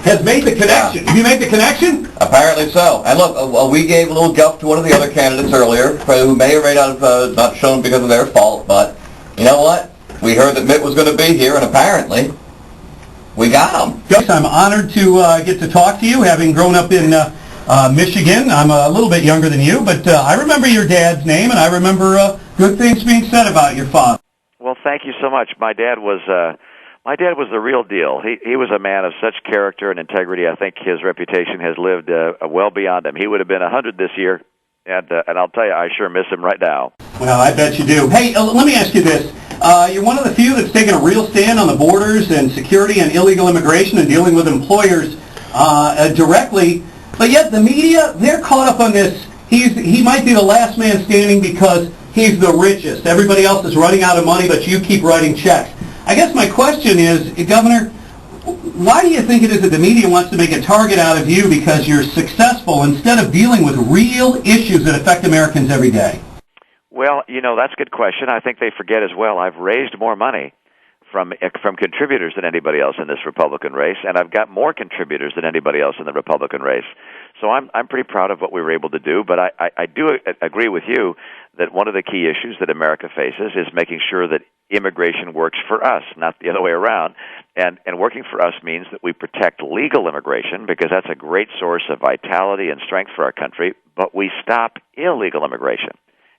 has made the connection. Have you made the connection? Apparently so. And look, we gave a little guff to one of the other candidates earlier, who may or may not have not shown because of their fault, but you know what? We heard that Mitt was going to be here, and apparently we got him. I'm honored to get to talk to you, having grown up in Michigan. I'm a little bit younger than you, but I remember your dad's name, and I remember good things being said about your father. Well, thank you so much. My dad was the real deal. He was a man of such character and integrity. I think his reputation has lived well beyond him. He would have been 100 this year, and I'll tell you, I sure miss him right now. Well, I bet you do. Hey, let me ask you this. You're one of the few that's taken a real stand on the borders and security and illegal immigration and dealing with employers directly, but yet the media, they're caught up on this. He might be the last man standing because he's the richest. Everybody else is running out of money, but you keep writing checks. I guess my question is, Governor, why do you think it is that the media wants to make a target out of you because you're successful instead of dealing with real issues that affect Americans every day? Well, that's a good question. I think they forget as well. I've raised more money from contributors than anybody else in this Republican race, and I've got more contributors than anybody else in the Republican race. So I'm pretty proud of what we were able to do, but I do agree with you that one of the key issues that America faces is making sure that immigration works for us, not the other way around. And working for us means that we protect legal immigration, because that's a great source of vitality and strength for our country, but we stop illegal immigration.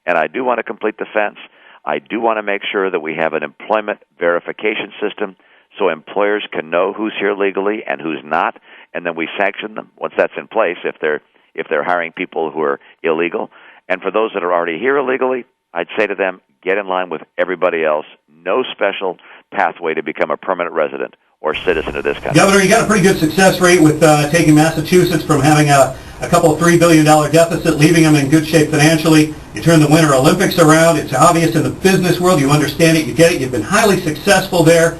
And I do want to complete the fence. I do want to make sure that we have an employment verification system so employers can know who's here legally and who's not, and then we sanction them once that's in place if they're hiring people who are illegal. And for those that are already here illegally, I'd say to them, get in line with everybody else. No special pathway to become a permanent resident or citizen of this country. Governor, you got a pretty good success rate with taking Massachusetts from having a couple of $3 billion deficit, leaving them in good shape financially. You turn the Winter Olympics around. It's obvious in the business world. You understand it. You get it. You've been highly successful there.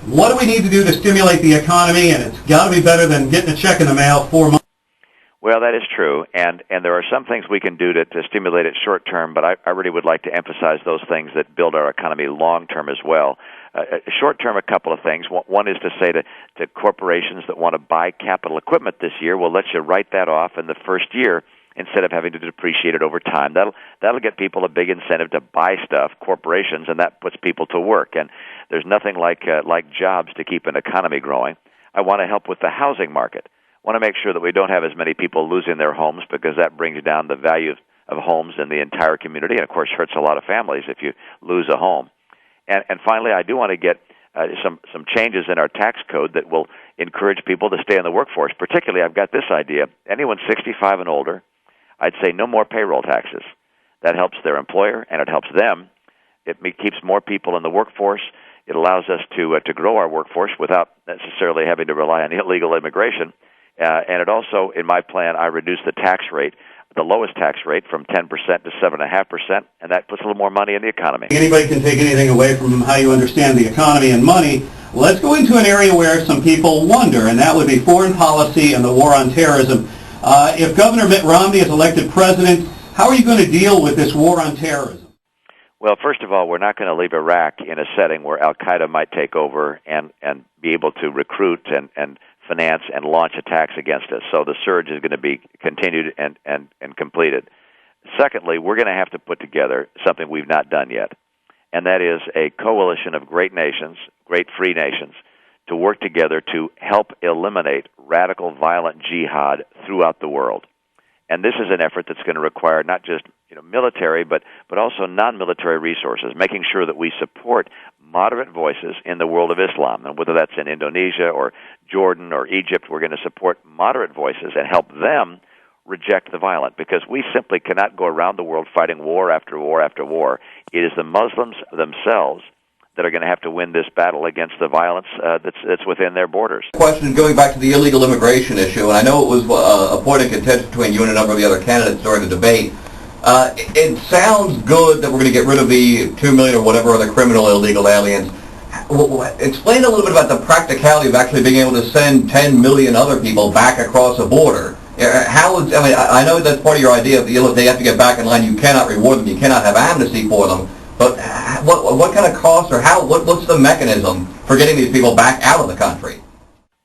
What do we need to do to stimulate the economy? And it's got to be better than getting a check in the mail 4 months. Well, that is true, and there are some things we can do to stimulate it short term, but I really would like to emphasize those things that build our economy long term as well. Short term, a couple of things. One is to say to corporations that want to buy capital equipment this year, we'll let you write that off in the first year instead of having to depreciate it over time. That'll get people a big incentive to buy stuff, corporations, and that puts people to work. And there's nothing like jobs to keep an economy growing. I want to help with the housing market. I want to make sure that we don't have as many people losing their homes, because that brings down the value of homes in the entire community, and of course hurts a lot of families if you lose a home. And finally, I do want to get some changes in our tax code that will encourage people to stay in the workforce. Particularly, I've got this idea. Anyone 65 and older, I'd say no more payroll taxes. That helps their employer, and it helps them. It keeps more people in the workforce. It allows us to grow our workforce without necessarily having to rely on illegal immigration. And it also, in my plan, I reduce the tax rate, the lowest tax rate, from 10% to 7.5%, and that puts a little more money in the economy. Anybody can take anything away from how you understand the economy and money. Let's go into an area where some people wonder, and that would be foreign policy and the war on terrorism. If Governor Mitt Romney is elected president, how are you going to deal with this war on terrorism? Well, first of all, we're not going to leave Iraq in a setting where Al-Qaeda might take over and be able to recruit and finance and launch attacks against us. So the surge is going to be continued and completed. Secondly, we're going to have to put together something we've not done yet, and that is a coalition of great nations, great free nations, to work together to help eliminate radical violent jihad throughout the world. And this is an effort that's going to require not just military, but also non-military resources, making sure that we support moderate voices in the world of Islam. And whether that's in Indonesia or Jordan or Egypt, we're going to support moderate voices and help them reject the violent, because we simply cannot go around the world fighting war after war after war. It is the Muslims themselves that are going to have to win this battle against the violence that's within their borders. Question going back to the illegal immigration issue, and I know it was a point of contention between you and a number of the other candidates during the debate. It sounds good that we're going to get rid of the 2 million or whatever other criminal illegal aliens. Explain a little bit about the practicality of actually being able to send 10 million other people back across a border. I know that's part of your idea. If they have to get back in line, you cannot reward them, you cannot have amnesty for them. But what kind of cost or what's the mechanism for getting these people back out of the country?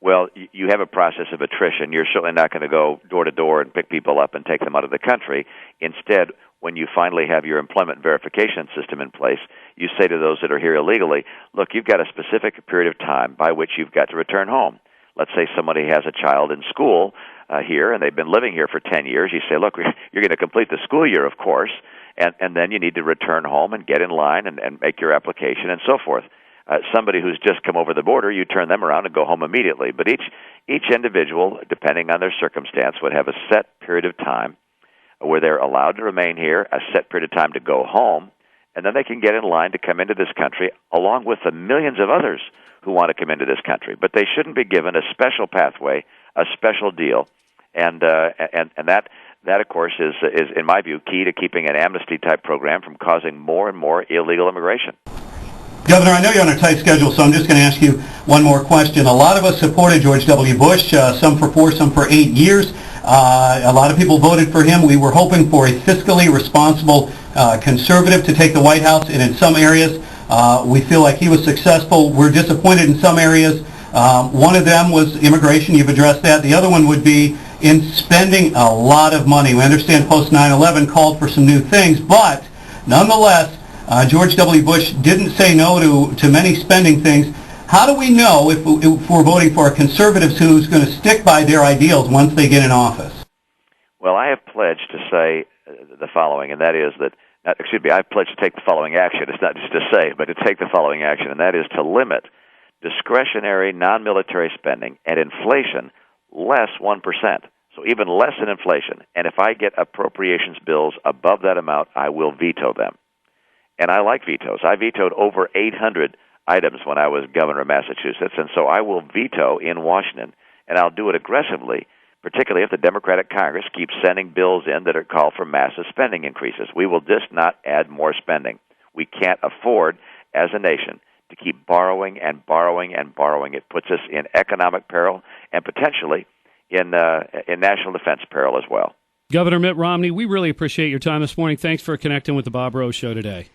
Well, you have a process of attrition. You're certainly not going to go door to door and pick people up and take them out of the country. Instead, when you finally have your employment verification system in place, you say to those that are here illegally, look, you've got a specific period of time by which you've got to return home. Let's say somebody has a child in school here, and they've been living here for 10 years. You say, look, you're going to complete the school year, of course, and then you need to return home and get in line and make your application and so forth. Somebody who's just come over the border, you turn them around and go home immediately. But each individual, depending on their circumstance, would have a set period of time where they're allowed to remain here, a set period of time to go home, and then they can get in line to come into this country along with the millions of others who want to come into this country. But they shouldn't be given a special pathway, a special deal, and that of course is in my view key to keeping an amnesty type program from causing more and more illegal immigration. Governor, I know you're on a tight schedule, so I'm just going to ask you one more question. A lot of us supported George W. Bush, some for 4, some for 8 years. A lot of people voted for him. We were hoping for a fiscally responsible conservative to take the White House, and in some areas we feel like he was successful. We're disappointed in some areas. One of them was immigration. You've addressed that. The other one would be in spending a lot of money. We understand post 9/11 called for some new things, but nonetheless, George W. Bush didn't say no to many spending things. How do we know if we're voting for conservatives who's going to stick by their ideals once they get in office? Well, I have pledged to say the following, and that is that, I've pledged to take the following action. It's not just to say, but to take the following action, and that is to limit discretionary non-military spending and inflation less 1%, so even less than inflation. And if I get appropriations bills above that amount, I will veto them. And I like vetoes. I vetoed over 800 items when I was governor of Massachusetts, and so I will veto in Washington, and I'll do it aggressively, particularly if the Democratic Congress keeps sending bills in that are called for massive spending increases. We will just not add more spending. We can't afford, as a nation, to keep borrowing and borrowing and borrowing. It puts us in economic peril and potentially in national defense peril as well. Governor Mitt Romney, we really appreciate your time this morning. Thanks for connecting with the Bob Rose Show today.